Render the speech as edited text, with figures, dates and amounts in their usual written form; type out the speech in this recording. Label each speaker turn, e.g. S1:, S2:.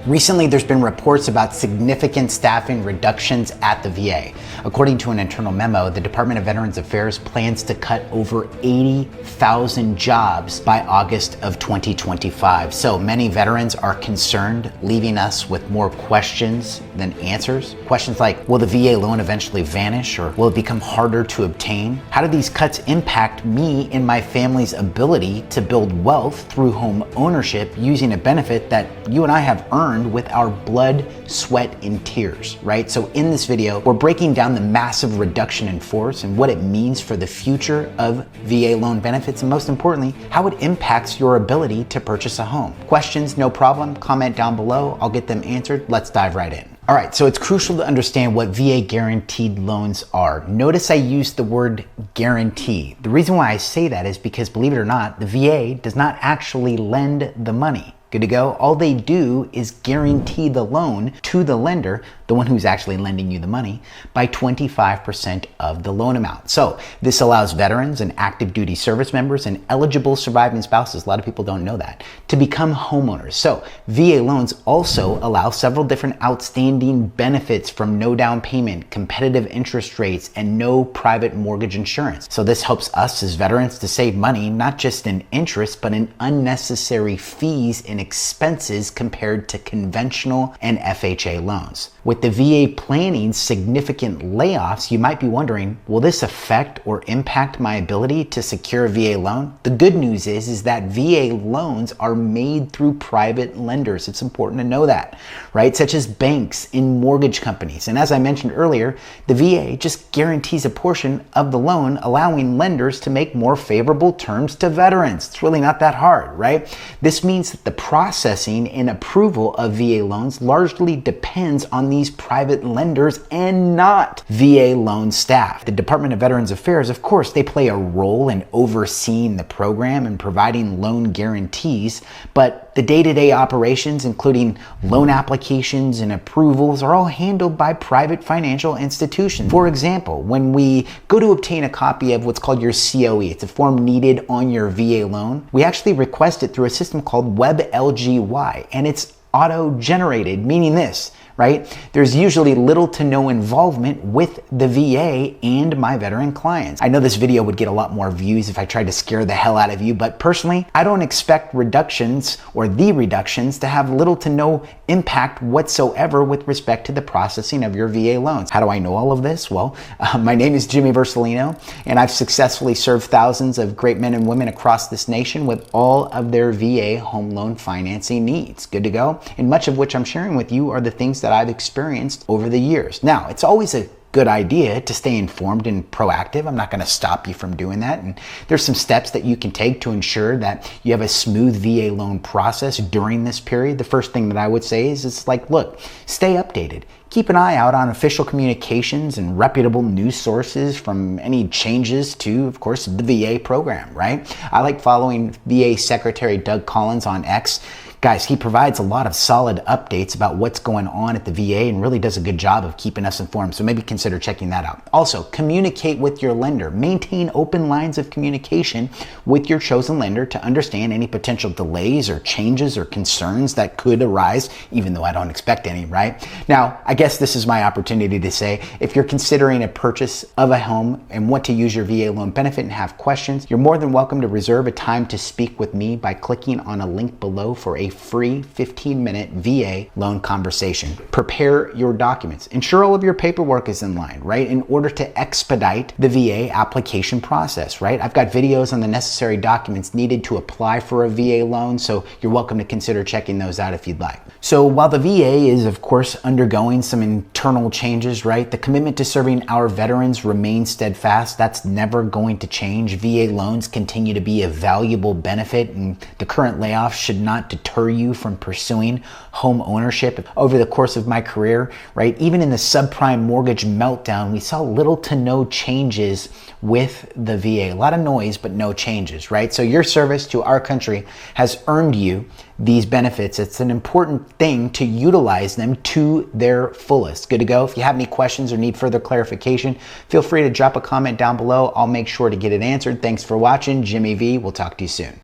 S1: Recently, there's been reports about significant staffing reductions at the VA. According to an internal memo, the Department of Veterans Affairs plans to cut over 80,000 jobs by August of 2025. So many veterans are concerned, leaving us with more questions than answers. Questions like, will the VA loan eventually vanish, or will it become harder to obtain? How do these cuts impact me and my family's ability to build wealth through home ownership using a benefit that you and I have earned with our blood, sweat, and tears, right? So in this video, we're breaking down the massive reduction in force and what it means for the future of VA loan benefits, and most importantly, how it impacts your ability to purchase a home. Questions, no problem, comment down below. I'll get them answered. Let's dive right in. All right, so it's crucial to understand what VA guaranteed loans are. Notice I used the word guarantee. The reason why I say that is because, believe it or not, the VA does not actually lend the money. Good to go? All they do is guarantee the loan to the lender, the one who's actually lending you the money, by 25% of the loan amount. So this allows veterans and active duty service members and eligible surviving spouses, a lot of people don't know that, to become homeowners. So VA loans also allow several different outstanding benefits, from no down payment, competitive interest rates, and no private mortgage insurance. So this helps us as veterans to save money, not just in interest, but in unnecessary fees and expenses compared to conventional and FHA loans. With the VA planning significant layoffs, you might be wondering, will this affect or impact my ability to secure a VA loan? The good news is that VA loans are made through private lenders. It's important to know that, right? Such as banks and mortgage companies. And as I mentioned earlier, the VA just guarantees a portion of the loan, allowing lenders to make more favorable terms to veterans. It's really not that hard, right? This means that the processing and approval of VA loans largely depends on these private lenders and not VA loan staff. The Department of Veterans Affairs, of course, they play a role in overseeing the program and providing loan guarantees, but the day-to-day operations, including loan applications and approvals, are all handled by private financial institutions. For example, when we go to obtain a copy of what's called your COE, it's a form needed on your VA loan, we actually request it through a system called WebLGY, and it's auto-generated, meaning this, right? There's usually little to no involvement with the VA and my veteran clients. I know this video would get a lot more views if I tried to scare the hell out of you, but personally, I don't expect reductions or the reductions to have little to no impact whatsoever with respect to the processing of your VA loans. How do I know all of this? Well, my name is Jimmy Vercellino, and I've successfully served thousands of great men and women across this nation with all of their VA home loan financing needs. Good to go? And much of which I'm sharing with you are the things that I've experienced over the years. Now, it's always a good idea to stay informed and proactive. I'm not going to stop you from doing that. And there's some steps that you can take to ensure that you have a smooth VA loan process during this period. The first thing that I would say is, it's like, look, stay updated. Keep an eye out on official communications and reputable news sources from any changes to, of course, the VA program, right? I like following VA Secretary Doug Collins on X. Guys, he provides a lot of solid updates about what's going on at the VA and really does a good job of keeping us informed. So maybe consider checking that out. Also, communicate with your lender. Maintain open lines of communication with your chosen lender to understand any potential delays or changes or concerns that could arise, even though I don't expect any, right? Now, I guess this is my opportunity to say, if you're considering a purchase of a home and want to use your VA loan benefit and have questions, you're more than welcome to reserve a time to speak with me by clicking on a link below for a free 15-minute VA loan conversation. Prepare your documents. Ensure all of your paperwork is in line, right? In order to expedite the VA application process, right? I've got videos on the necessary documents needed to apply for a VA loan, so you're welcome to consider checking those out if you'd like. So while the VA is, of course, undergoing some internal changes, right? The commitment to serving our veterans remains steadfast. That's never going to change. VA loans continue to be a valuable benefit, and the current layoffs should not deter you from pursuing home ownership. Over the course of my career, right, even in the subprime mortgage meltdown, we saw little to no changes with the VA. A lot of noise, but no changes, right? So your service to our country has earned you these benefits. It's an important thing to utilize them to their fullest. Good to go? If you have any questions or need further clarification, feel free to drop a comment down below. I'll make sure to get it answered. Thanks for watching. Jimmy V. We'll talk to you soon.